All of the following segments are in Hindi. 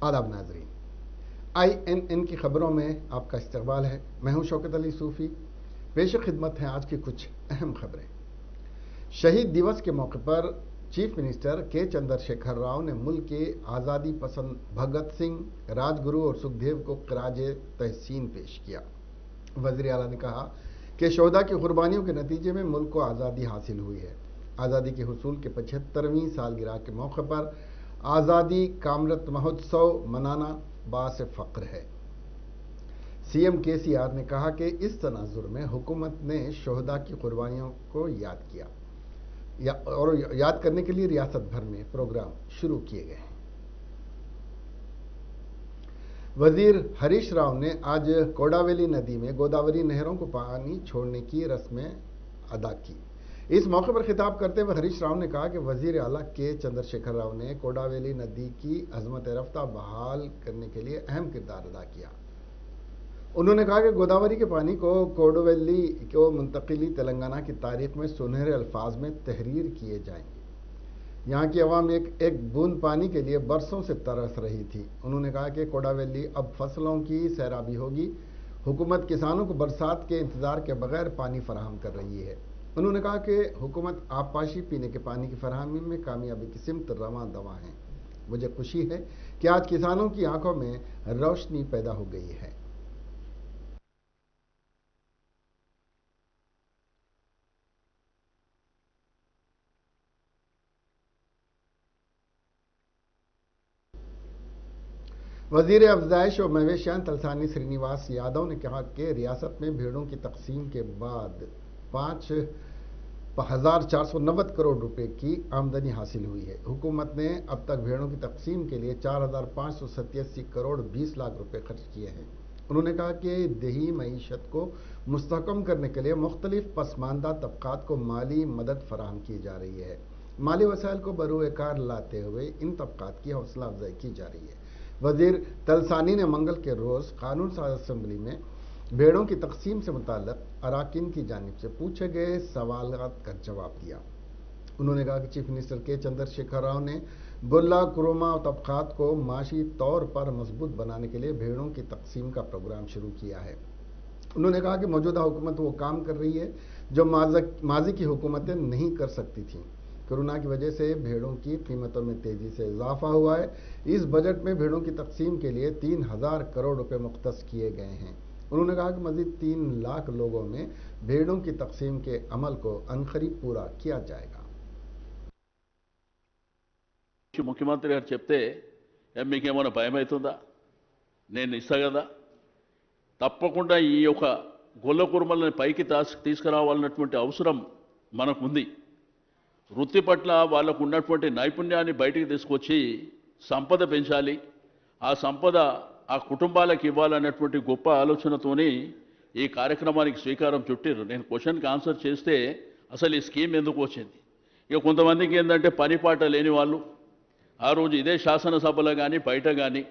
आदाब नाजरीन, INN की खबरों में आपका इस्तकबाल है। मैं हूं शौकत अली सूफ़ी। पेश खिदमत हैं आज की कुछ अहम खबरें। शहीद दिवस के मौके पर चीफ मिनिस्टर के चंद्रशेखर राव ने मुल्क के आज़ादी पसंद भगत सिंह, राजगुरु और सुखदेव को खराजे तहसीन पेश किया। वज़ीर आला ने कहा कि शोहदा की कुर्बानियों के नतीजे में मुल्क को आज़ादी हासिल हुई है। आज़ादी के हुसूल के 75वीं सालगिरह के मौके पर आज़ादी कामृत महोत्सव मनाना बास फ़ख्र है। CM KCR ने कहा कि इस तनाजुर में हुकूमत ने शोहदा की कुर्बानियों को याद किया और याद करने के लिए रियासत भर में प्रोग्राम शुरू किए गए हैं। वजीर हरीश राव ने आज कोडावेली नदी में गोदावरी नहरों को पानी छोड़ने की रस्में अदा की। इस मौके पर खिताब करते हुए हरीश राव ने कहा कि वजीर आला के चंद्रशेखर राव ने कोडावेली नदी की अजमत रफ्ता बहाल करने के लिए अहम किरदार अदा किया। उन्होंने कहा कि गोदावरी के पानी को कोडावेली को मुंतकिली तेलंगाना की तारीख में सुनहरे अल्फाज में तहरीर किए जाएंगे। यहाँ की आवाम एक बूंद पानी के लिए बरसों से तरस रही थी। उन्होंने कहा कि कोडावेली अब फसलों की सैराबी होगी। हुकूमत किसानों को बरसात के इंतजार के बगैर पानी फराहम कर रही है। उन्होंने कहा कि हुकूमत आबपाशी पीने के पानी की फराहमी में कामयाबी की सिमत रवां दवा है। मुझे खुशी है कि आज किसानों की आंखों में रोशनी पैदा हो गई है। वजीर अफजाइश और मवेशियान तलसानी श्रीनिवास यादव ने कहा कि रियासत में भेड़ों की तकसीम के बाद 5,490 करोड़ रुपए की आमदनी हासिल हुई है। हुकूमत ने अब तक भेड़ों की तकसीम के लिए 4,587 करोड़ 20 लाख रुपए खर्च किए हैं। उन्होंने कहा कि देही मईशत को मुस्तहकम करने के लिए मुख्तलिफ पसमानदा तबकात को माली मदद फराहम की जा रही है। माली वसाइल को बरूए कार लाते हुए इन तबकात की हौसला अफजाई की जा रही है। वजीर तलसानी ने मंगल के रोज़ कानून साज असम्बली में भेड़ों की तकसीम से मुताल्लिक़ अराकीन की जानिब से पूछे गए सवालात का जवाब दिया। उन्होंने कहा कि चीफ मिनिस्टर के चंद्रशेखर राव ने गुल्ला कुरुमा तबकात को माशी तौर पर मजबूत बनाने के लिए भेड़ों की तकसीम का प्रोग्राम शुरू किया है। उन्होंने कहा कि मौजूदा हुकूमत वो काम कर रही है जो माजी की हुकूमतें नहीं कर सकती थीं। कोरोना की वजह से भेड़ों की कीमतों में तेजी से इजाफा हुआ है। इस बजट में भेड़ों की तकसीम के लिए 3,000 करोड़ रुपए मुख्तस किए गए हैं। उन्होंने कहा कि मजीद 3 लाख लोगों में भेड़ों की तकसीम के अमल को अनकरीब पूरा किया जाएगा। मुख्यमंत्री गाరు చెప్తే మీకేమైనా భయం అవుతుందా? నేను ఇస్తా కదా. తప్పకుండా ఈ యొక్క గొల్ల కుర్మల్ని పైకి తీసుకురావాలన్నటువంటి అవసరం మనకుంది. వృత్తి పట్ల వాళ్ళకు ఉన్నటువంటి నైపుణ్యాన్ని బయటికి తీసుకొచ్చి సంపద పెంచాలి. ఆ సంపద ఆ కుటుంబాలకు ఇవ్వాలన్నటువంటి గొప్ప ఆలోచనతోని ఈ కార్యక్రమానికి శ్రీకారం చుట్టారు. నేను క్వశ్చన్కి ఆన్సర్ చేస్తే అసలు ఈ స్కీమ్ ఎందుకు వచ్చింది? ఇక కొంతమందికి ఏంటంటే పనిపాట లేని వాళ్ళు ఆ రోజు ఇదే శాసనసభలో కానీ బయట కానీ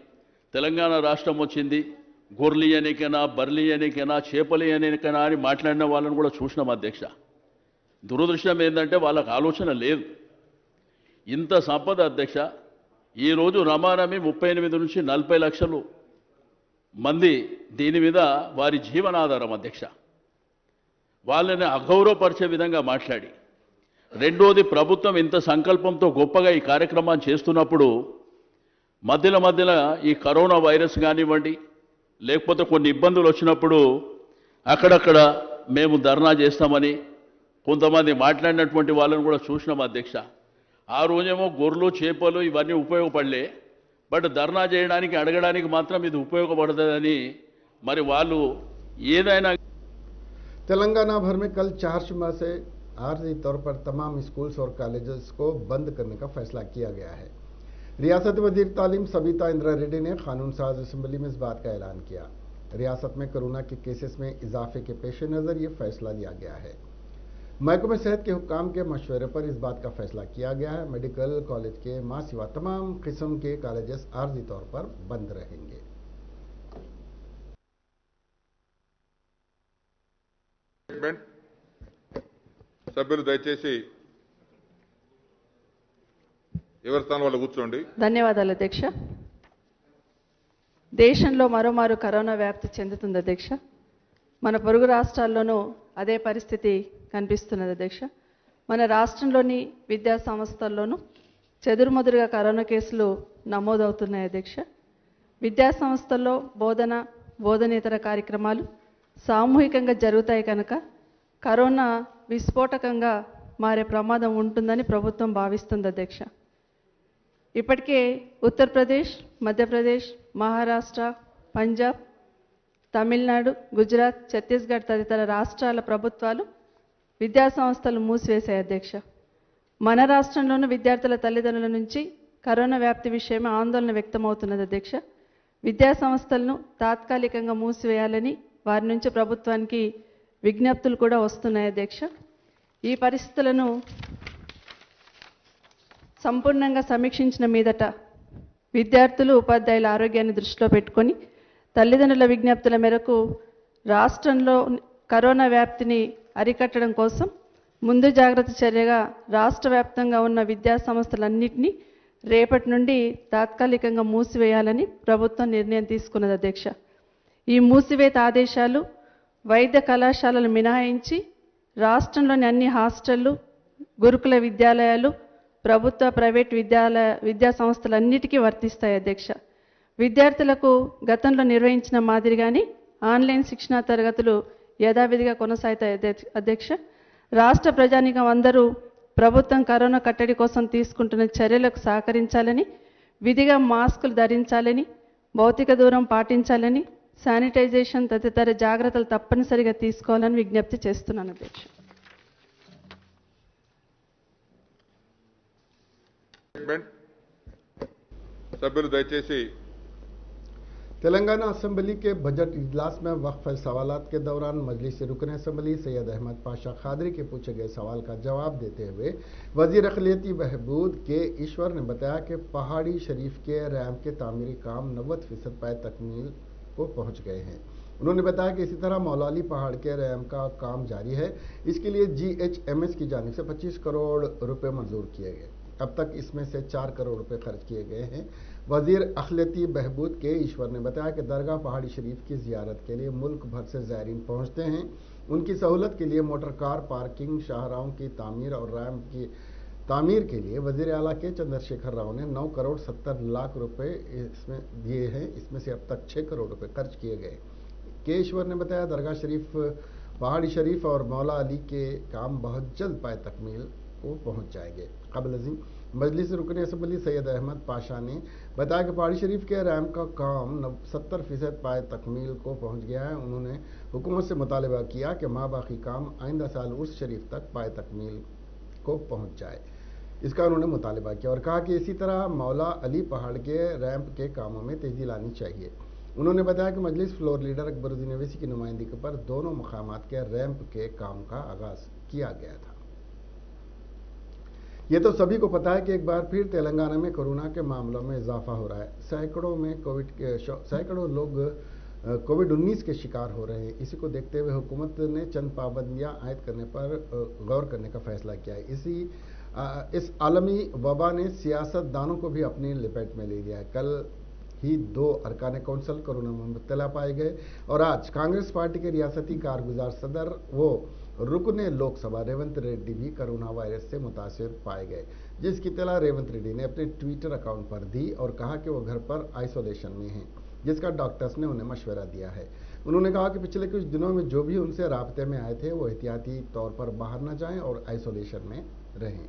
తెలంగాణ రాష్ట్రం వచ్చింది గొర్రెలు ఎనికైనా బర్రెలు ఎనికైనా చేపలు ఎనికైనా అని మాట్లాడిన వాళ్ళని కూడా చూసినాం అధ్యక్ష. దురదృష్టం ఏంటంటే వాళ్ళకి ఆలోచన లేదు. ఇంత సంపద అధ్యక్ష ఈరోజు రమారమి 38 నుంచి 40 లక్షలు మంది దీని మీద వారి జీవనాధారం అధ్యక్ష. వాళ్ళని అగౌరవపరిచే విధంగా మాట్లాడి రెండోది ప్రభుత్వం ఇంత సంకల్పంతో గొప్పగా ఈ కార్యక్రమాన్ని చేస్తున్నప్పుడు మధ్యలో ఈ కరోనా వైరస్ కానివ్వండి లేకపోతే కొన్ని ఇబ్బందులు వచ్చినప్పుడు అక్కడక్కడ మేము ధర్నా చేస్తామని కొంతమంది మాట్లాడినటువంటి వాళ్ళని కూడా చూసినాం అధ్యక్ష. ఆ రోజేమో గొర్రెలు చేపలు ఇవన్నీ ఉపయోగపడలే, బట్ ధర్నా చేయడానికి అడగడానికి మాత్రం ఇది ఉపయోగపడుతుందని మరి వాళ్ళు ఏదైనా. तेलंगाना भर में कल 4 जुम्मे से आर्जी तौर पर तमाम स्कूल्स और कॉलेजेस को बंद करने का फैसला किया गया है। रियासत वजीर तालीम सबिता इंदिरा रेड्डी ने कानून साज असम्बली में इस बात का ऐलान किया। रियासत में कोरोना के केसेस में इजाफे के पेश नज़र यह फैसला लिया गया है। महकमे सेहत के हुक्काम के मशवरे पर इस बात का फैसला किया गया है। मेडिकल कॉलेज के मां सिवा तमाम किस्म के कॉलेजेस आर्जी तौर पर बंद रहेंगे। సభ్యులు దయచేసి ఎవరి స్థానం వాళ్ళు కూర్చోండి. ధన్యవాదాలు అధ్యక్ష. దేశంలో మరోమారు కరోనా వ్యాప్తి చెందుతుంది అధ్యక్ష. మన పొరుగు రాష్ట్రాల్లోనూ అదే పరిస్థితి కనిపిస్తున్నది అధ్యక్ష. మన రాష్ట్రంలోని విద్యా సంస్థల్లోనూ చెదురుమదురుగా కరోనా కేసులు నమోదవుతున్నాయి అధ్యక్ష. విద్యా సంస్థల్లో బోధనేతర కార్యక్రమాలు సామూహికంగా జరుగుతాయి కనుక కరోనా విస్ఫోటకంగా మారే ప్రమాదం ఉంటుందని ప్రభుత్వం భావిస్తుంది అధ్యక్ష. ఇప్పటికే ఉత్తరప్రదేశ్, మధ్యప్రదేశ్, మహారాష్ట్ర, పంజాబ్, తమిళనాడు, గుజరాత్, ఛత్తీస్గఢ్ తదితర రాష్ట్రాల ప్రభుత్వాలు విద్యా సంస్థలు మూసివేశాయి అధ్యక్ష. మన రాష్ట్రంలోనూ విద్యార్థుల తల్లిదండ్రుల నుంచి కరోనా వ్యాప్తి విషయమే ఆందోళన వ్యక్తమవుతున్నది అధ్యక్ష. విద్యా సంస్థలను తాత్కాలికంగా మూసివేయాలని వారి నుంచి ప్రభుత్వానికి విజ్ఞప్తులు కూడా వస్తున్నాయి అధ్యక్ష. ఈ పరిస్థితులను సంపూర్ణంగా సమీక్షించిన మీదట విద్యార్థులు, ఉపాధ్యాయుల ఆరోగ్యాన్ని దృష్టిలో పెట్టుకొని తల్లిదండ్రుల విజ్ఞప్తుల మేరకు రాష్ట్రంలో కరోనా వ్యాప్తిని అరికట్టడం కోసం ముందు జాగ్రత్త చర్యగా రాష్ట్ర వ్యాప్తంగా ఉన్న విద్యా సంస్థలన్నింటినీ రేపటి నుండి తాత్కాలికంగా మూసివేయాలని ప్రభుత్వం నిర్ణయం తీసుకున్నది అధ్యక్ష. ఈ మూసివేత ఆదేశాలు వైద్య కళాశాలలు మినహాయించి రాష్ట్రంలోని అన్ని హాస్టళ్లు, గురుకుల విద్యాలయాలు, ప్రభుత్వ ప్రైవేట్ విద్యా సంస్థలన్నిటికీ వర్తిస్తాయి అధ్యక్ష. విద్యార్థులకు గతంలో నిర్వహించిన మాదిరిగానే ఆన్లైన్ శిక్షణా తరగతులు యథావిధిగా కొనసాగుతాయి అధ్యక్ష. రాష్ట్ర ప్రజానీకం అందరూ ప్రభుత్వం కరోనా కట్టడి కోసం తీసుకుంటున్న చర్యలకు సహకరించాలని, విధిగా మాస్కులు ధరించాలని, భౌతిక దూరం పాటించాలని, శానిటైజేషన్ తదితర జాగ్రత్తలు తప్పనిసరిగా తీసుకోవాలని విజ్ఞప్తి చేస్తున్నాను అధ్యక్ష. సభ్యులు దయచేసి तेलंगाना असेंबली के बजट इजलास में वक्फ सवालात के दौरान मजलिस रुकन असेंबली सैयद अहमद पाशा खादरी के पूछे गए सवाल का जवाब देते हुए वजीर अखिलियती बहबूद के ईश्वर ने बताया कि पहाड़ी शरीफ के रैम्प के तामीरी काम 90% पाए तकमील को पहुंच गए हैं। उन्होंने बताया कि इसी तरह मौलाली पहाड़ के रैम्प का काम जारी है। इसके लिए GHMS की जानिब से 25 करोड़ रुपए मंजूर किए गए। अब तक इसमें से 4 करोड़ रुपए खर्च किए गए हैं। वजीर अखिलियती बहबूद के ईश्वर ने बताया कि दरगाह पहाड़ी शरीफ की जियारत के लिए मुल्क भर से ज़ायरीन पहुंचते हैं। उनकी सहूलत के लिए मोटर कार पार्किंग, शाहराहों की तामीर और रैम्प की तामीर के लिए वजीर आला के चंद्रशेखर राव ने 9 करोड़ 70 लाख रुपए इसमें दिए हैं। इसमें से अब तक 6 करोड़ रुपए खर्च किए गए। के ईश्वर ने बताया दरगाह शरीफ, पहाड़ी शरीफ और मौला अली के काम बहुत जल्द पाए तकमील को पहुंच जाएंगे। कबल अजीम मजलिस रुकन असेंबली सैयद अहमद पाशा ने बताया कि पहाड़ी शरीफ के रैम्प का काम 70% पाए तकमील को पहुंच गया है। उन्होंने हुकूमत से मुतालबा किया कि बाकी काम आइंदा साल उर्स शरीफ तक पाए तकमील को पहुंच जाए। इसका उन्होंने मुतालबा किया और कहा कि इसी तरह मौला अली पहाड़ के रैम्प के कामों में तेजी लानी चाहिए। उन्होंने बताया कि मजलिस फ्लोर लीडर अकबरुद्दीन अवैसी की नुमाइंदगी पर दोनों मकामात के रैम्प के काम का आगाज किया गया था। ये तो सभी को पता है कि एक बार फिर तेलंगाना में कोरोना के मामलों में इजाफा हो रहा है। सैकड़ों लोग कोविड-19 के शिकार हो रहे हैं। इसी को देखते हुए हुकूमत ने चंद पाबंदियां आयद करने पर गौर करने का फैसला किया है। इस आलमी वबा ने सियासतदानों को भी अपनी लपेट में ले लिया है। कल ही 2 अरकान कौंसल कोरोना में मुब्तला पाए गए और आज कांग्रेस पार्टी के रियासती कारगुजार सदर वो रुकने लोकसभा रेवंत रेड्डी भी कोरोना वायरस से मुतासिर पाए गए, जिसकी इत्तला रेवंत रेड्डी ने अपने ट्विटर अकाउंट पर दी और कहा कि वो घर पर आइसोलेशन में हैं, जिसका डॉक्टर्स ने उन्हें मशवरा दिया है। उन्होंने कहा कि पिछले कुछ दिनों में जो भी उनसे राब्ते में आए थे वो एहतियाती तौर पर बाहर न जाएं और आइसोलेशन में रहें।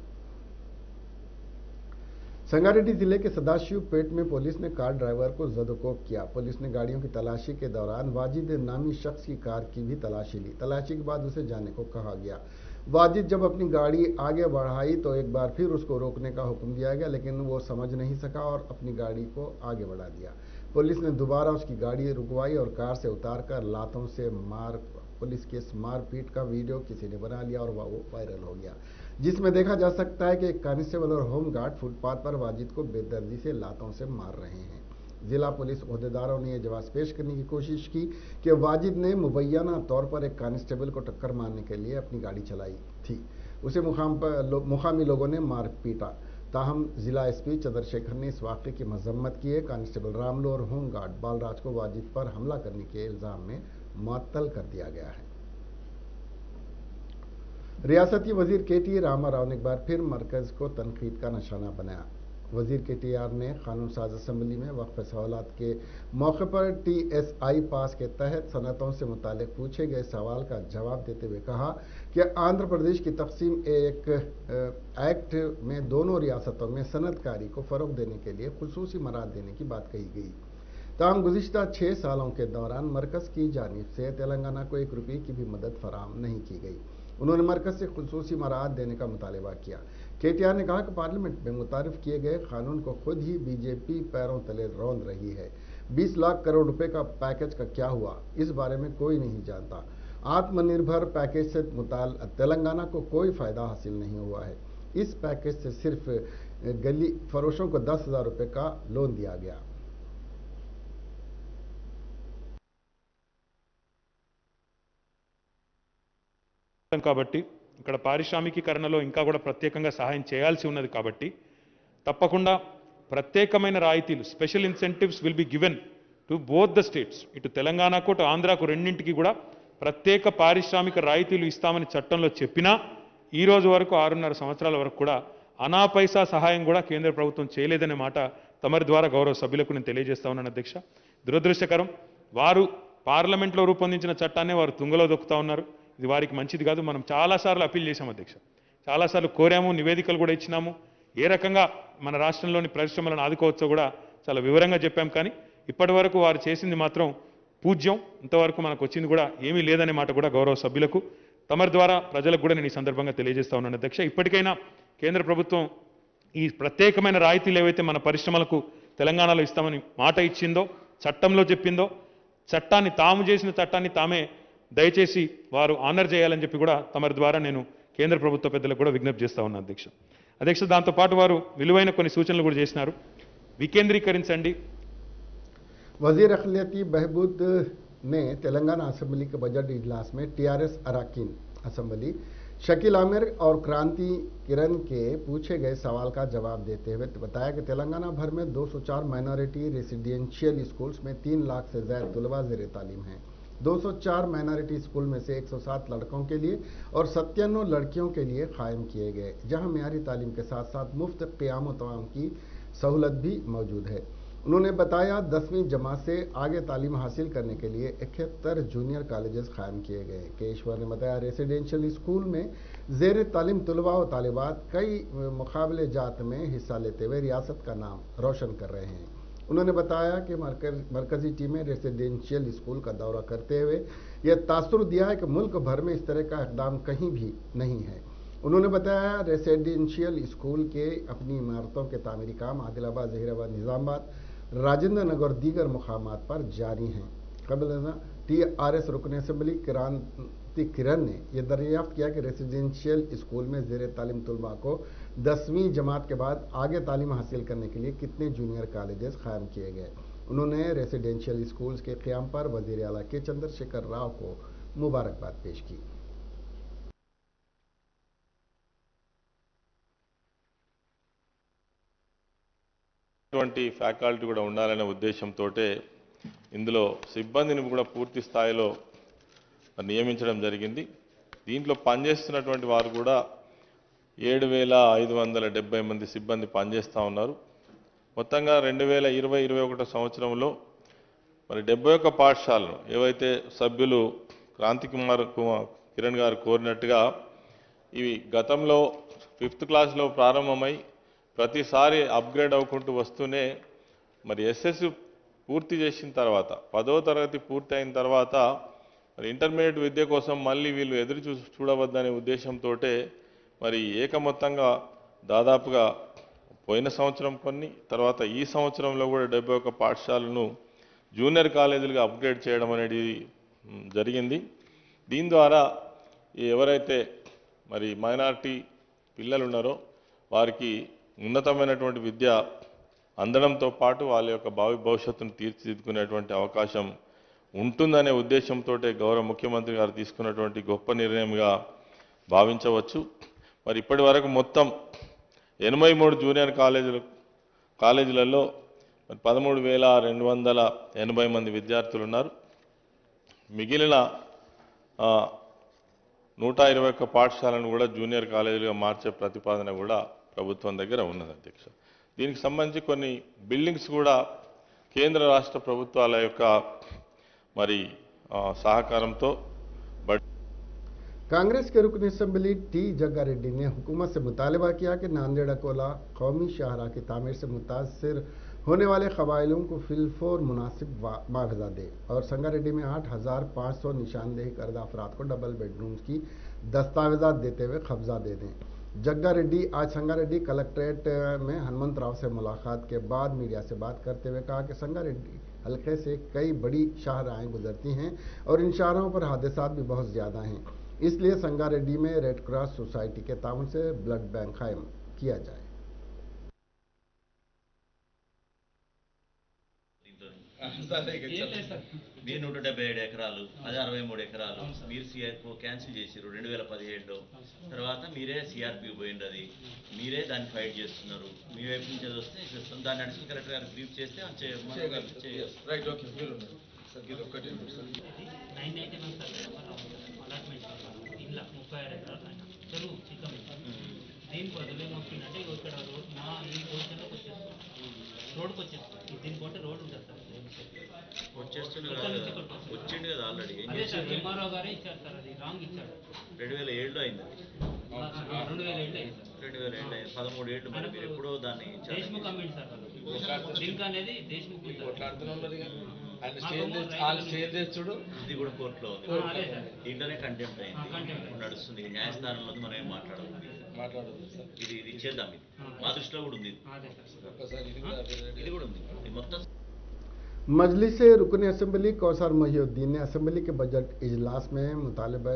संगारेड्डी जिले के सदाशिवपेट में पुलिस ने कार ड्राइवर को जदोकोब किया। पुलिस ने गाड़ियों की तलाशी के दौरान वाजिद नामी शख्स की कार की भी तलाशी ली। तलाशी के बाद उसे जाने को कहा गया। वाजिद जब अपनी गाड़ी आगे बढ़ाई तो एक बार फिर उसको रोकने का हुक्म दिया गया, लेकिन वो समझ नहीं सका और अपनी गाड़ी को आगे बढ़ा दिया। पुलिस ने दोबारा उसकी गाड़ी रुकवाई और कार से उतारकर लातों से पुलिस के इस मारपीट का वीडियो किसी ने बना लिया और वो वायरल हो गया, जिसमें देखा जा सकता है कि एक कांस्टेबल और होमगार्ड फुटपाथ पर वाजिद को बेदर्दी से लातों से मार रहे हैं। जिला पुलिस ओहदेदारों ने यह जवाब पेश करने की कोशिश की कि वाजिद ने मुबैना तौर पर एक कांस्टेबल को टक्कर मारने के लिए अपनी गाड़ी चलाई थी। उसे मुकामी लोगों ने मार पीटा। ताहम जिला एसपी चंद्रशेखर ने इस वाक़े की मजम्मत की है। कांस्टेबल रामलो और होमगार्ड बालराज को वाजिद पर हमला करने के इल्जाम में मुअत्तल कर दिया गया है। रियासती वजीर केटी रामा राव ने एक बार फिर मरकज को तनकीद का निशाना बनाया। वजीर केटीआर ने कानून साज असम्बली में वक्फ सवालात के मौके पर TSI पास के तहत सनतों से मुतालिक पूछे गए सवाल का जवाब देते हुए कहा कि आंध्र प्रदेश की तकसीम एक एक्ट में दोनों रियासतों में सनतकारी को फ़रोग देने के लिए खुसूसी मराद देने की बात कही गई। ताहम गुज़िश्ता 6 सालों के दौरान मरकज़ की जानिब से तेलंगाना को 1 रुपये की भी मदद फराहम नहीं की गई। उन्होंने मरकज़ से खुसूसी मराहत देने का मुतालबा किया। केटीआर ने कहा कि पार्लियामेंट में मुतारिफ किए गए कानून को खुद ही बीजेपी पैरों तले रौंद रही है। 20 लाख करोड़ रुपए का पैकेज का क्या हुआ, इस बारे में कोई नहीं जानता। आत्मनिर्भर पैकेज से तेलंगाना को कोई फ़ायदा हासिल नहीं हुआ है। इस पैकेज से सिर्फ गली फरोशों को 10,000 रुपये का लोन दिया गया। కాబట్టి ఇక్కడ పారిశ్రామికీకరణలో ఇంకా కూడా ప్రత్యేకంగా సహాయం చేయాల్సి ఉన్నది కాబట్టి తప్పకుండా ప్రత్యేకమైన రాయితీలు special incentives will be given to both the states, ఇటు తెలంగాణకు అటు ఆంధ్రాకు రెండింటికి కూడా ప్రత్యేక పారిశ్రామిక రాయితీలు ఇస్తామని చట్టంలో చెప్పినా ఈ రోజు వరకు 6.5 సంవత్సరాల వరకు కూడా అనా పైసా సహాయం కూడా కేంద్ర ప్రభుత్వం చేయలేదనే మాట తమరి ద్వారా గౌరవ సభ్యులకు నేను తెలియజేస్తా ఉన్నాను అధ్యక్ష. దురదృష్టకరం, వారు పార్లమెంట్లో రూపొందించిన చట్టాన్ని వారు తుంగలో దొక్కుతా ఉన్నారు. ఇది వారికి మంచిది కాదు. మనం చాలాసార్లు అప్పీల్ చేశాం అధ్యక్ష, చాలాసార్లు కోరాము, నివేదికలు కూడా ఇచ్చినాము. ఏ రకంగా మన రాష్ట్రంలోని పరిశ్రమలను ఆదుకోవచ్చో కూడా చాలా వివరంగా చెప్పాం. కానీ ఇప్పటి వరకు వారు చేసింది మాత్రం పూజ్యం. ఇంతవరకు మనకు వచ్చింది కూడా ఏమీ లేదనే మాట కూడా గౌరవ సభ్యులకు తమరి ద్వారా ప్రజలకు కూడా నేను ఈ సందర్భంగా తెలియజేస్తా ఉన్నాను అధ్యక్ష. ఇప్పటికైనా కేంద్ర ప్రభుత్వం ఈ ప్రత్యేకమైన రాయితీలు ఏవైతే మన పరిశ్రమలకు తెలంగాణలో ఇస్తామని మాట ఇచ్చిందో, చట్టంలో చెప్పిందో, చట్టాన్ని తాము చేసిన చట్టాన్ని తామే దయచేసి వారు ఆనర్ చేయాలని చెప్పి కూడా తమరి ద్వారా నేను కేంద్ర ప్రభుత్వ పెద్దలకు కూడా విజ్ఞప్తి చేస్తా ఉన్నాను అధ్యక్ష. దాంతోపాటు వారు విలువైన కొన్ని సూచనలు కూడా చేసినారు. వికేంద్రీకరించండి. वजीर अखिलती बहबूद ने तेलंगाना असम्बली के बजट इजलास में TRS अरकान असम्बली शकील आमिर और क्रांति किरण के पूछे गए सवाल का जवाब देते हुए बताया कि तेलंगाना भर में 204 माइनॉरिटी रेसिडेंशियल स्कूल्स में 3 लाख से ज़्यादा तलबा ज़ेर तालीम हैं। 204 माइनॉरिटी स्कूल में से 107 लड़कों के लिए और 97 लड़कियों के लिए कायम किए गए, जहां मियारी तालीम के साथ साथ मुफ्त क़ियाम तवाम की सहूलत भी मौजूद है। उन्होंने बताया 10वीं जमात से आगे तालीम हासिल करने के लिए 71 जूनियर कॉलेजेस कायम किए गए। केशवर ने बताया रेसिडेंशियल स्कूल में ज़ेर तालीम तलबा व तालिबात कई मुकाबले जात में हिस्सा लेते हुए रियासत का नाम रोशन कर रहे हैं। उन्होंने बताया कि मरकजी टीमें रेसिडेंशियल स्कूल का दौरा करते हुए यह तासुर दिया है कि मुल्क भर में इस तरह का इक़दाम कहीं भी नहीं है। उन्होंने बताया रेसिडेंशियल स्कूल के अपनी इमारतों के तामीरी काम आदिलाबाद, जहीराबाद, निज़ामाबाद, राजेंद्र नगर और दीगर मुकामात पर जारी हैं। कबल TRS रुकन असम्बली क्रांति किरण ने यह दरियाफ्त किया कि रेसिडेंशियल स्कूल में ज़ेर तालीम तलबा को 10वीं जमात के बाद आगे तालीम हासिल करने के लिए कितने जूनियर कॉलेजेस कायम किए गए। उन्होंने रेसिडेंशियल स्कूल्स के क़याम पर वज़ीर आला के चंद्रशेखर राव को मुबारकबाद पेश की। ఫ్యాకల్టీ కూడా ఉండాలనే ఉద్దేశంతో ఇందులో సిబ్బందిని కూడా పూర్తి స్థాయిలో నియమించడం జరిగింది. దీంట్లో పనిచేస్తున్నటువంటి వారు కూడా 7,570 మంది సిబ్బంది పనిచేస్తూ ఉన్నారు. మొత్తంగా 2020-21 సంవత్సరంలో మరి 71 పాఠశాలను ఏవైతే సభ్యులు క్రాంతి కిరణ్ గారు కోరినట్టుగా ఇవి గతంలో 5th క్లాస్లో ప్రారంభమై ప్రతిసారి అప్గ్రేడ్ అవ్వకుంటూ వస్తూనే మరి ఎస్ఎస్సి పూర్తి చేసిన తర్వాత 10వ తరగతి పూర్తి అయిన తర్వాత మరి ఇంటర్మీడియట్ విద్య కోసం మళ్ళీ వీళ్ళు ఎదురు చూడవద్దనే ఉద్దేశంతో మరి ఏకమొత్తంగా దాదాపుగా పోయిన సంవత్సరం కొన్ని తర్వాత ఈ సంవత్సరంలో కూడా 71 పాఠశాలను జూనియర్ కాలేజీలుగా అప్గ్రేడ్ చేయడం అనేది జరిగింది. దీని ద్వారా ఎవరైతే మరి మైనారిటీ పిల్లలు ఉన్నారో వారికి ఉన్నతమైనటువంటి విద్య అందడంతో పాటు వాళ్ళ యొక్క భవిష్యత్తును తీర్చిదిద్దుకునేటువంటి అవకాశం ఉంటుందనే ఉద్దేశంతో గౌరవ ముఖ్యమంత్రి గారు తీసుకున్నటువంటి గొప్ప నిర్ణయంగా భావించవచ్చు. మరి ఇప్పటి వరకు మొత్తం 83 జూనియర్ కాలేజీలలో 13,280 మంది విద్యార్థులు ఉన్నారు. మిగిలిన 121 పాఠశాలను కూడా జూనియర్ కాలేజీలుగా మార్చే ప్రతిపాదన కూడా ప్రభుత్వం దగ్గర ఉన్నది అధ్యక్ష. దీనికి సంబంధించి కొన్ని బిల్డింగ్స్ కూడా కేంద్ర రాష్ట్ర ప్రభుత్వాల యొక్క మరి సహకారంతో कांग्रेस के रुकन असम्बली टी जग्गा रेड्डी ने हुकूमत से मुतालबा किया कि नांदेड़ अकोला कौमी शाहराह की तामीर से मुतासर होने वाले कबाइलों को फिलफोर मुनासिब मुआवजा दे और संगारेड्डी में 8,500 निशानदेही करदा अफराद को डबल बेडरूम की दस्तावेजात देते हुए कब्जा दे दें। जग्गा रेड्डी आज संगारेड्डी कलेक्ट्रेट में हनुमंत राव से मुलाकात के बाद मीडिया से बात करते हुए कहा कि संगारेड्डी हल्के से कई बड़ी शाहराहें गुजरती हैं और इन शाहराहों पर हादसात भी बहुत ज़्यादा हैं, इसलिए संगारेड्डी में रेड क्रॉस सोसाइटी के ताउन से ब्लड बैंक कायम किया जाए। మీరు 177 ఎకరాలు అది 63 ఎకరాలు మీరు సిఆర్పి క్యాన్సిల్ చేసిరు 2017లో. తర్వాత మీరే సిఆర్పి పోయింది, అది మీరే దాన్ని ఫైట్ చేస్తున్నారు. మీ వైపు నుంచి అది వస్తే చేస్తాం, దాన్ని అడిషనల్ కలెక్టర్ గారికి బ్రీఫ్ చేస్తే రైట్. ఓకే మీరు సార్ ఇది ఒకటి 991 అలాట్మెంట్ ఇలా 36 ఎకరాలు చెరువు చిక్కం దీని బదులు ఏమవుతుందంటే ఇక్కడ రోడ్ మా ఈ పొజిషన్లోకి వచ్చేస్తాం, రోడ్కి వచ్చేస్తాం. దీని పోతే రోడ్ ఉంటుంది సార్, వచ్చేస్తుంది వచ్చింది కదా ఆల్రెడీ. ఎంఆర్ఓ గారే ఇచ్చారు సార్, అది రాంగ్ ఇచ్చాడు. 2007లో అయింది, 2007 అయింది, 13 ఏళ్ళు. మరి మీరు ఎప్పుడో దాన్ని దేశ్ముఖ్ అమ్మింది సార్, లింక్ అనేది దేశ్ముఖ్ ఇది కూడా కోర్టులో ఉంది. ఇంటర్నెట్ కంటెంప్ట్ అయింది, నడుస్తుంది న్యాయస్థానంలో. మనం ఏం మాట్లాడదు, ఇది ఇచ్చేద్దాం. ఇది మా దృష్టిలో కూడా ఉంది, ఇది కూడా ఉంది. ఇది మొత్తం मजलिस रुकन असम्बली कौसर मोहिउद्दीन ने असम्बली के बजट इजलास में मुतालबा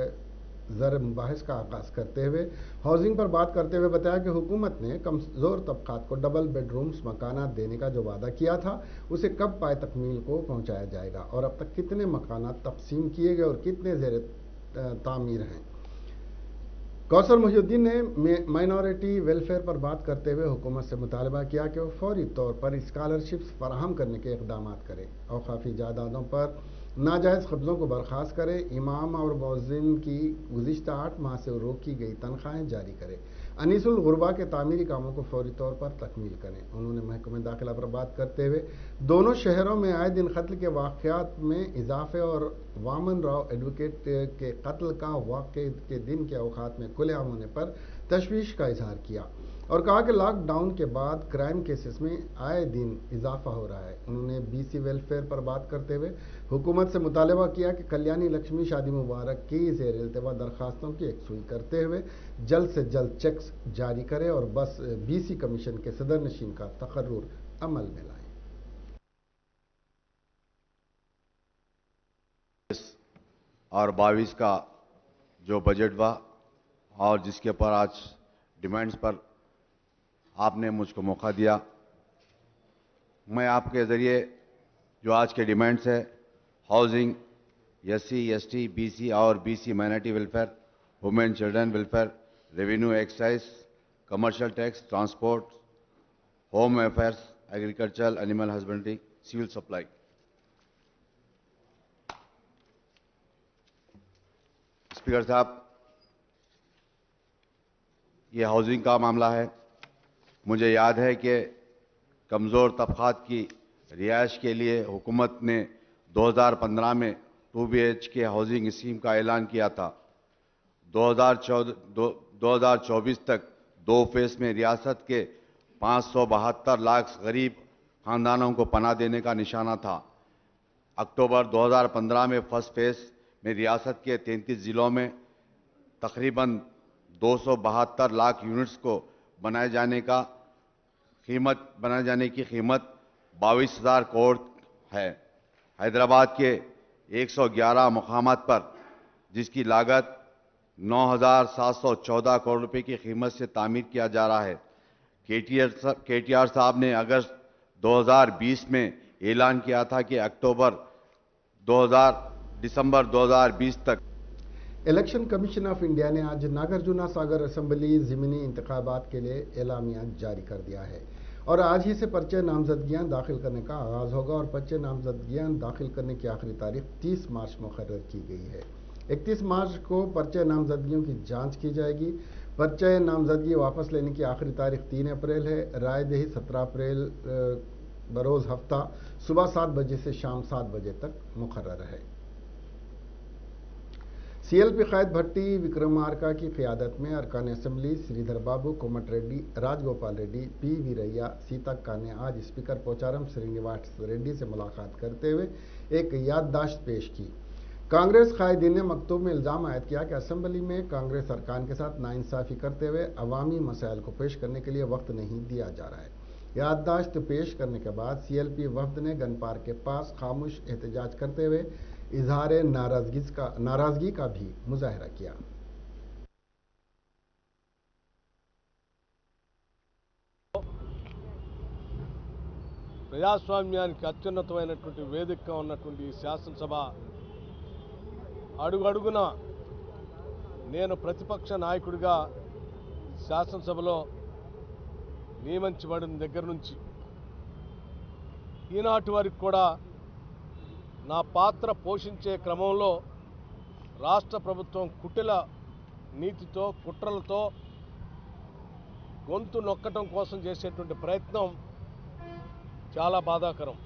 ज़र मुबाहिस का आगाज़ करते हुए हाउसिंग पर बात करते हुए बताया कि हुकूमत ने कमज़ोर तबक़ात को डबल बेडरूम्स मकानात देने का जो वादा किया था उसे कब पाए तकमील को पहुँचाया जाएगा और अब तक कितने मकानात तकसीम किए गए और कितने ज़ेर तामीर हैं। कौसर मोहिउद्दीन ने माइनॉरिटी वेलफेयर पर बात करते हुए हुकूमत से मुतालबा किया कि वो फौरी तौर पर स्कॉलरशिप्स फराहम करने के इक़दाम करे, औक़ाफ़ी जायदादों पर नाजायज़ कब्ज़ों को बर्खास्त करे, इमाम और मौज़िन की गुज़िश्ता 8 माह से रोकी गई तनख्वाहें जारी करे, अनीसुल गुरबा के तामीरी कामों को फौरी तौर पर तकमील करें। उन्होंने महकमे दाखिला पर बात करते हुए दोनों शहरों में आए दिन कत्ल के वाक़यात में इजाफे और वामन राव एडवोकेट के कत्ल का वाक़े के दिन के औकात में खुलेआम होने पर तशवीश का इजहार किया और कहा कि लॉकडाउन के बाद क्राइम केसेस में आए दिन इजाफा हो रहा है। उन्होंने बीसी वेलफेयर पर बात करते हुए हुकूमत से मुतालबा किया कि कल्याणी लक्ष्मी शादी मुबारक की ज़ेर इल्तवा दरखास्तों की यकसुई करते हुए जल्द से जल्द चेक्स जारी करे और बस बीसी कमीशन के सदर नशीन का तकर्रुर अमल में लाए। और 22 का जो बजट हुआ और जिसके ऊपर आज डिमांड्स पर आपने मुझको मौका दिया, मैं आपके ज़रिए जो आज के डिमांड्स है हाउसिंग, एससी, एसटी, बीसी और BC minority welfare, women children welfare, revenue excise, commercial tax, transport, home affairs, agriculture, animal husbandry, civil supply. Speaker साहब, ये हाउसिंग का मामला है। मुझे याद है कि कमज़ोर तबक़ात की रिहाइश के लिए हुकूमत ने 2015 में 2 BHK हाउसिंग स्कीम का ऐलान किया था। 2024 तक 2 फेज़ में रियासत के 572 लाख गरीब खानदानों को पनाह देने का निशाना था। अक्टूबर 2015 में फर्स्ट फेज़ में रियासत के 33 ज़िलों में तकरीबन 272 लाख यूनिट्स को बनाए जाने की कीमत 22,000 करोड़ है। हैदराबाद के 111 मुकामात पर जिसकी लागत 9,714 करोड़ रुपए की कीमत से तामीर किया जा रहा है। केटीआर साहब ने अगस्त 2020 में ऐलान किया था कि दिसंबर 2020 तक इलेक्शन कमीशन ऑफ इंडिया ने आज नागार्जुना सागर असेंबली ज़मीनी इंतखाबात के लिए एलामिया जारी कर दिया है और आज ही से पर्चे नामजदगियां दाखिल करने का आगाज़ होगा और पर्चे नामजदगियां दाखिल करने की आखिरी तारीख 30 मार्च मुकर्रर की गई है। 31 मार्च को पर्चे नामजदगियों की जांच की जाएगी। पर्चे नामजदगी वापस लेने की आखिरी तारीख 3 अप्रैल है। रायदही 17 अप्रैल बरोज़ हफ्ता सुबह 7 बजे से शाम 7 बजे तक मुकर्रर है। सीएलपी कायद भट्टी विक्रमार्का की क़ियादत में अरकान असेंबली श्रीधर बाबू, कोमट रेड्डी, राजगोपाल रेड्डी, पी वीरैया, सीतक्का ने आज स्पीकर पोचारम श्रीनिवास रेड्डी से मुलाकात करते हुए एक याददाश्त पेश की। कांग्रेस कायदीन ने मकतूब में इल्ज़ाम आयद किया कि असेंबली में कांग्रेस अरकान के साथ नाइंसाफ़ी करते हुए अवामी मसाइल को पेश करने के लिए वक्त नहीं दिया जा रहा है। याददाश्त पेश करने के बाद सीएलपी वफद ने गन पार्क के पास खामोश एहतजाज करते हुए इजहार नाराजगी का भी मुजाहरा किया। ప్రజాస్వామ్యానికి అత్యున్నతమైనటువంటి వేదికగా ఉన్నటువంటి ఈ శాసనసభ అడుగడుగున నేను ప్రతిపక్ష నాయకుడిగా శాసనసభలో నియమించబడిన దగ్గర నుంచి ఈనాటి వరకు కూడా నా పాత్ర పోషించే క్రమంలో రాష్ట్ర ప్రభుత్వం కుటిల నీతితో కుట్రలతో గొంతు నొక్కటం కోసం చేసేటువంటి ప్రయత్నం చాలా బాధాకరం.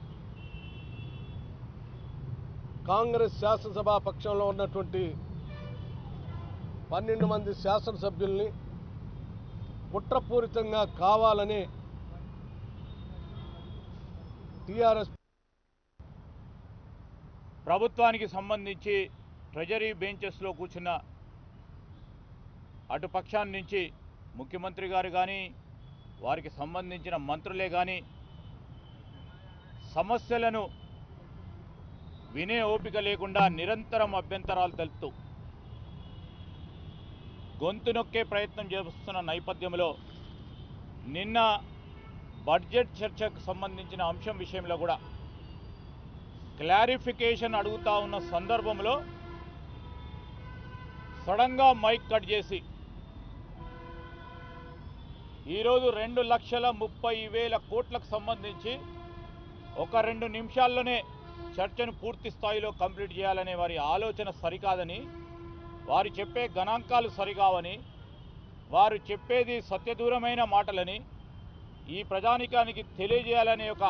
కాంగ్రెస్ శాసనసభా పక్షంలో ఉన్నటువంటి 12 మంది శాసనసభ్యుల్ని కుట్రపూరితంగా కావాలని టీఆర్ఎస్ ప్రభుత్వానికి సంబంధించి ట్రెజరీ బెంచెస్లో కూర్చున్న అటు పక్షాన్ని నుంచి ముఖ్యమంత్రి గారు కానీ వారికి సంబంధించిన మంత్రులే కానీ సమస్యలను వినే ఓపిక లేకుండా నిరంతరం అభ్యంతరాలు తెలుపుతూ గొంతు నొక్కే ప్రయత్నం చేస్తున్న నేపథ్యంలో నిన్న బడ్జెట్ చర్చకు సంబంధించిన అంశం విషయంలో కూడా క్లారిఫికేషన్ అడుగుతా ఉన్న సందర్భంలో సడన్గా మైక్ కట్ చేసి ఈరోజు 2,30,000 కోట్లకు సంబంధించి ఒక 2 నిమిషాల్లోనే చర్చను పూర్తి స్థాయిలో కంప్లీట్ చేయాలనే వారి ఆలోచన సరికాదని, వారు చెప్పే గణాంకాలు సరికావని, వారు చెప్పేది సత్యదూరమైన మాటలని ఈ ప్రజానికానికి తెలియజేయాలనే ఒక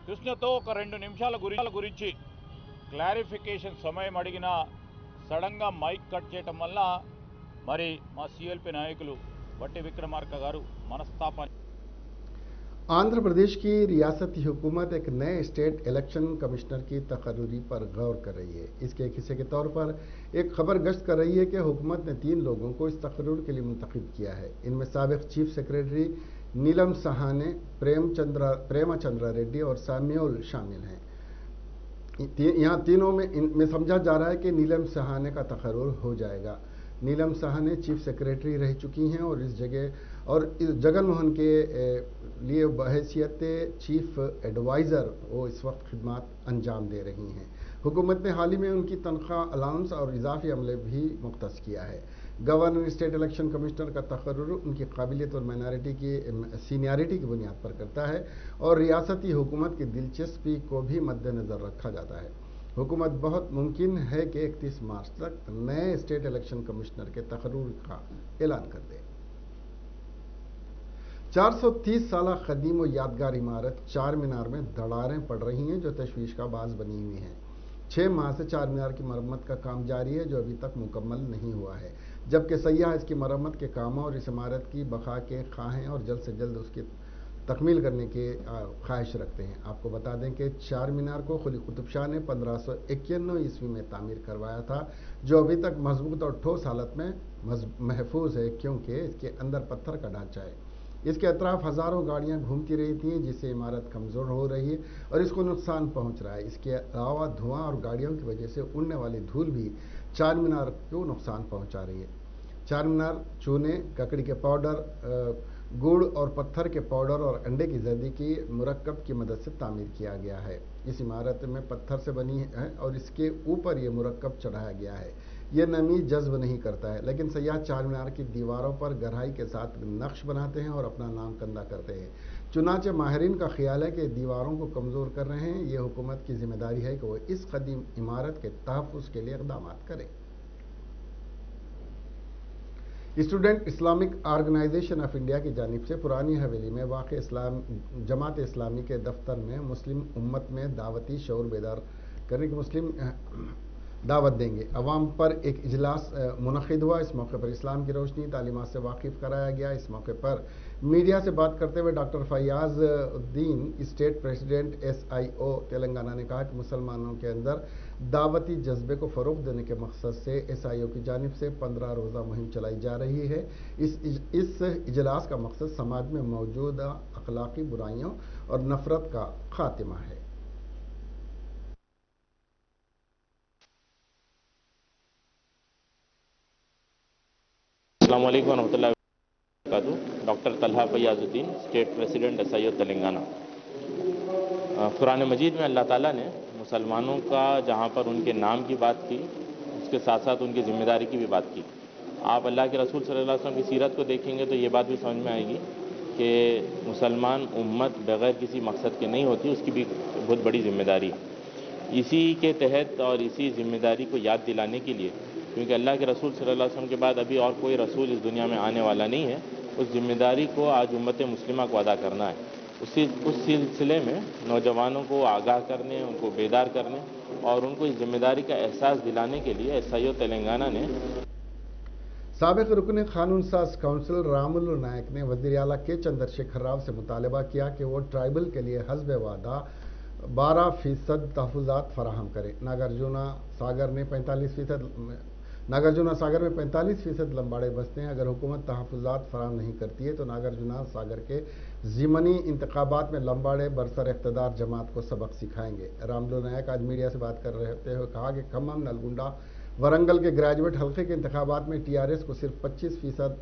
కృష్ణతో ఒక 2 నిమిషాల గురించి క్లారిఫికేషన్ సమయం అడిగినా సడన్గా మైక్ కట్ చేయటం వల్ల మరి మా सीएलपी నాయకులు భట్టి విక్రమార్క గారు మనస్తాపం। आंध्र प्रदेश की रियासती हुकूमत एक नए स्टेट इलेक्शन कमिश्नर की तकर्री पर गौर कर रही है। इसके एक हिस्से के तौर पर एक खबर गश्त कर रही है कि हुकूमत ने 3 लोगों को इस तकर्री के लिए मुंतखब किया है। इनमें साबिक चीफ सेक्रेटरी नीलम सहाने, प्रेमचंद्र रेड्डी और सैम्यूल शामिल हैं। यहाँ तीनों में समझा जा रहा है कि नीलम सहाने का तकर्रुर हो जाएगा। नीलम सहाने चीफ सेक्रेटरी रह चुकी हैं और इस जगन मोहन के लिए बहैसियत चीफ एडवाइज़र वो इस वक्त खिदमत अंजाम दे रही हैं। हुकूमत ने हाल ही में उनकी तनख्वाह, अलाउंस और इजाफी अमले भी मुख्तस किया है। गवर्नर स्टेट इलेक्शन कमिश्नर का तकर्रुर उनकी काबिलियत और सीनियरिटी की बुनियाद पर करता है और रियासती हुकूमत की दिलचस्पी को भी मद्देनज़र रखा जाता है। हुकूमत बहुत मुमकिन है कि 31 मार्च तक नए स्टेट इलेक्शन कमिश्नर के तकर्रुर का ऐलान कर दे। 430 साल कदीम व यादगार इमारत चार मीनार में दरारें पड़ रही हैं जो तशवीश का बाज बनी हुई हैं। 6 माह से चार मीनार की मरम्मत का काम जारी है जो अभी तक मुकम्मल नहीं हुआ है, जबकि सयाह इसकी मरम्मत के कामों और इस इमारत की बका के ख्वाह हैं और जल्द से जल्द उसकी तकमील करने की ख्वाहिश रखते हैं। आपको बता दें कि चार मीनार को कुली कुतुब शाह ने 1591 ईस्वी में तामीर करवाया था, जो अभी तक मजबूत और ठोस हालत में महफूज है क्योंकि इसके अंदर पत्थर का ढांचा है। इसके अतराफ हज़ारों गाड़ियां घूमती रहती हैं जिससे इमारत कमज़ोर हो रही है और इसको नुकसान पहुंच रहा है। इसके अलावा धुआं और गाड़ियों की वजह से उड़ने वाली धूल भी चार मीनार को नुकसान पहुंचा रही है। चार मीनार चूने, ककड़ी के पाउडर, गुड़ और पत्थर के पाउडर और अंडे की जर्दी की मुरक्कब की मदद से तामीर किया गया है। इस इमारत में पत्थर से बनी है और इसके ऊपर ये मुरक्कब चढ़ाया गया है। ये नमी जज्ब नहीं करता है, लेकिन सयाह चार मीनार की दीवारों पर गहराई के साथ नक्श बनाते हैं और अपना नाम कंदा करते हैं। चुनाचे माहिरीन का ख्याल है कि दीवारों को कमज़ोर कर रहे हैं। ये हुकूमत की जिम्मेदारी है कि वो इस कदीम इमारत के तहफ़्फ़ुज़ के लिए इक़दाम करें। Student Islamic Organisation of India की जानिब से पुरानी हवेली में वाक़ जमात इस्लामी के दफ्तर में मुस्लिम उम्मत में दावती शऊर बेदार करने की मुस्लिम दावत देंगे। अवाम पर एक इजलास मुनक़िद हुआ। इस मौके पर इस्लाम की रोशनी तालीमात से वाकिफ़ कराया गया। इस मौके पर मीडिया से बात करते हुए doctor Faiyaz Uddin, state president SIO Telangana ने कहा कि मुसलमानों के अंदर दावती जज्बे को फ़रोग़ देने के मकसद से SIO की जानिब से 15 रोज़ा मुहिम चलाई जा रही है। इस इजलास का मकसद समाज में मौजूदा अखलाकी बुराइयों और नफ़रत का खात्मा है। अस्सलाम वालेकुम वरहमतुल्लाहि वबरकातुहू। Doctor Talha Faiyazuddin, state president SIO Telangana. Quran Majeed में अल्लाह ताला ने मुसलमानों का जहाँ पर उनके नाम की बात की, उसके साथ साथ उनकी ज़िम्मेदारी की भी बात की। आप अल्लाह के रसूल सल्लल्लाहु अलैहि वसल्लम की सीरत को देखेंगे तो ये बात भी समझ में आएगी कि मुसलमान उम्मत बग़ैर किसी मकसद के नहीं होती, उसकी भी बहुत बड़ी ज़िम्मेदारी है। इसी के तहत और इसी ज़िम्मेदारी को याद दिलाने के लिए, क्योंकि अल्लाह के रसूल सल्लल्लाहु अलैहि वसल्लम के बाद अभी और कोई रसूल इस दुनिया में आने वाला नहीं है, उस ज़िम्मेदारी को आज उम्मत मुस्लिमा को अदा करना है। उस सिलसिले में नौजवानों को आगाह करने, उनको बेदार करने और उनको इस जिम्मेदारी का एहसास दिलाने के लिए SIO तेलंगाना ने साबिक़ रुकन कानून साज काउंसिल रामुलु नायक ने वज़ीर आला के चंद्रशेखर राव से मुतालबा किया कि वो ट्राइबल के लिए हस्ब वादा 12% तहफ़्फ़ुज़ात फराहम करें। नागार्जुना सागर में 45% लंबाड़े बसते हैं। अगर हुकूमत तहफ़्फ़ुज़ात फराहम नहीं करती है तो नागार्जुना सागर के ज़िमनी इंतखाबात में लंबाड़े बरसर इक़्तिदार जमात को सबक सिखाएंगे। रामुलु नायक आज मीडिया से बात कर रहे हुए कहा कि खम्मम, नलगुंडा, वरंगल के ग्रेजुएट हल्के के इंतखाबात में TRS को सिर्फ 25%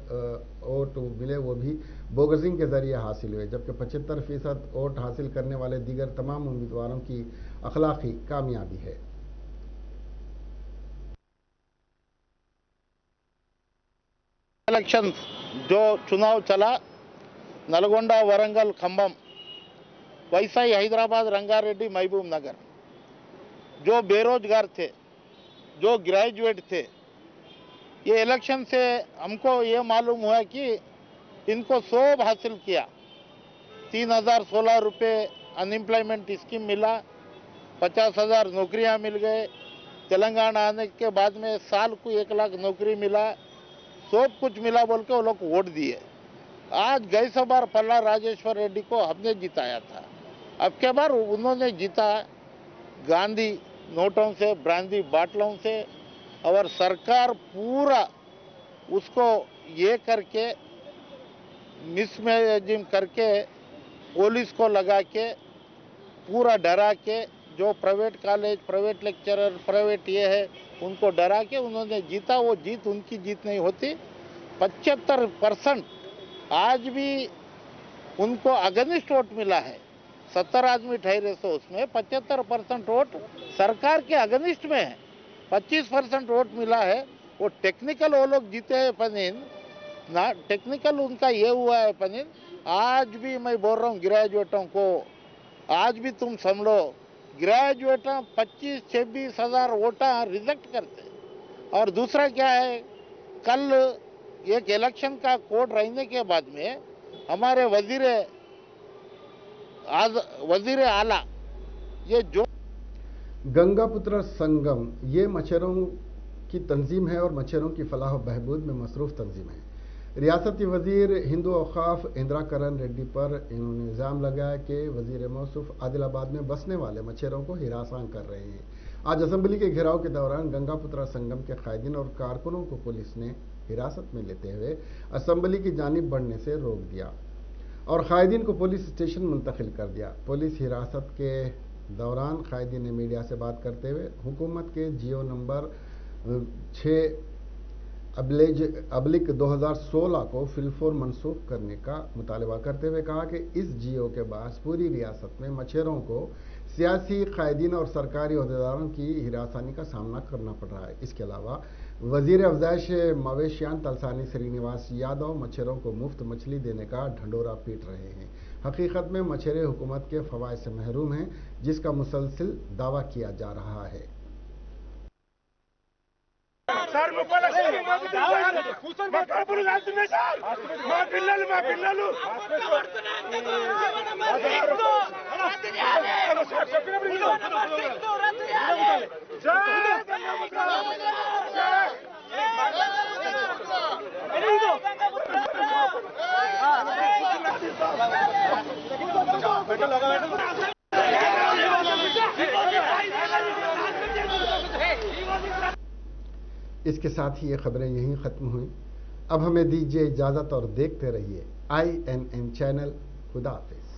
वोट मिले, वो भी बोगसिंग के जरिए हासिल हुए, जबकि 75% वोट हासिल करने वाले दीगर तमाम उम्मीदवारों की अखलाकी कामयाबी है। इलेक्शन जो चुनाव चला, नलगोंडा, वरंगल, खम्बम, वैसाही, हैदराबाद, रंगारेड्डी, महबूब नगर, जो बेरोजगार थे, जो ग्रेजुएट थे, ये इलेक्शन से हमको ये मालूम हुआ कि इनको सब हासिल किया। 3016 रुपये अनएम्प्लॉयमेंट स्कीम मिला, 50,000 नौकरियां मिल गए। तेलंगाना आने के बाद में साल को 1 लाख नौकरी मिला, सब कुछ मिला बोल के वो लोग वोट दिए। आज गई सौ बार पल्ला राजेश्वर रेड्डी को हमने जिताया था, अब के बार उन्होंने जीता गांधी नोटों से, ब्रांदी बाटलों से, और सरकार पूरा उसको ये करके मिसमैनेजिंग करके पुलिस को लगा के पूरा डरा के, जो private college, private lecturer, private ये है, उनको डरा के उन्होंने जीता। वो जीत उनकी जीत नहीं होती। 75% आज भी उनको अगेंस्ट वोट मिला है। 70 आदमी ठहरे सो उसमें 75% वोट सरकार के अगेंस्ट में है। 25% वोट मिला है, वो टेक्निकल वो लोग जीते हैं पनीन ना, टेक्निकल उनका ये हुआ है पनीन। आज भी मैं बोल रहा हूँ ग्रेजुएटों को, आज भी तुम समझो, ग्रेजुएट 25-26 हज़ार वोटा रिजेक्ट करते। और दूसरा क्या है, कल एक इलेक्शन का कोड रहने के बाद में हमारे वजीर आला ये जो गंगापुत्र संगम ये मच्छरों की तंजीम है और मच्छरों की फलाह बहबूद में मसरूफ़ तंजीम है। रियासती वजीर हिंदू औकाफ इंदिरा करण रेड्डी पर इन्होंने इल्ज़ाम लगाया कि वजीर मौसूफ आदिलाबाद में बसने वाले मच्छरों को हिरासत कर रहे हैं। आज असम्बली के घेराव के दौरान गंगापुत्रा संगम के कायदीन और कारकुनों को पुलिस ने हिरासत में लेते हुए असम्बली की जानिब बढ़ने से रोक दिया और कायदीन को पुलिस स्टेशन मुंतकिल कर दिया। पुलिस हिरासत के दौरान कायदीन ने मीडिया से बात करते हुए हुकूमत के जियो नंबर 6/2016 को फिलफोर मनसूख करने का मुतालबा करते हुए कहा कि इस जियो के बाद पूरी रियासत में मच्छरों को सियासी कायदीन और सरकारी अहदेदारों की हिरासानी का सामना करना पड़ रहा है। इसके अलावा वजीर अफजाइश मवेशियान तलसानी श्रीनिवास यादव मच्छरों को मुफ्त मछली देने का ढंढोरा पीट रहे हैं। हकीकत में मछेरे हुकूमत के फवायद से महरूम हैं, जिसका मुसलसिल दावा किया जा रहा है। इसके साथ ही ये खबरें यहीं ख़त्म हुई। अब हमें दीजिए इजाज़त और देखते रहिए INN चैनल। खुदा हाफिज़।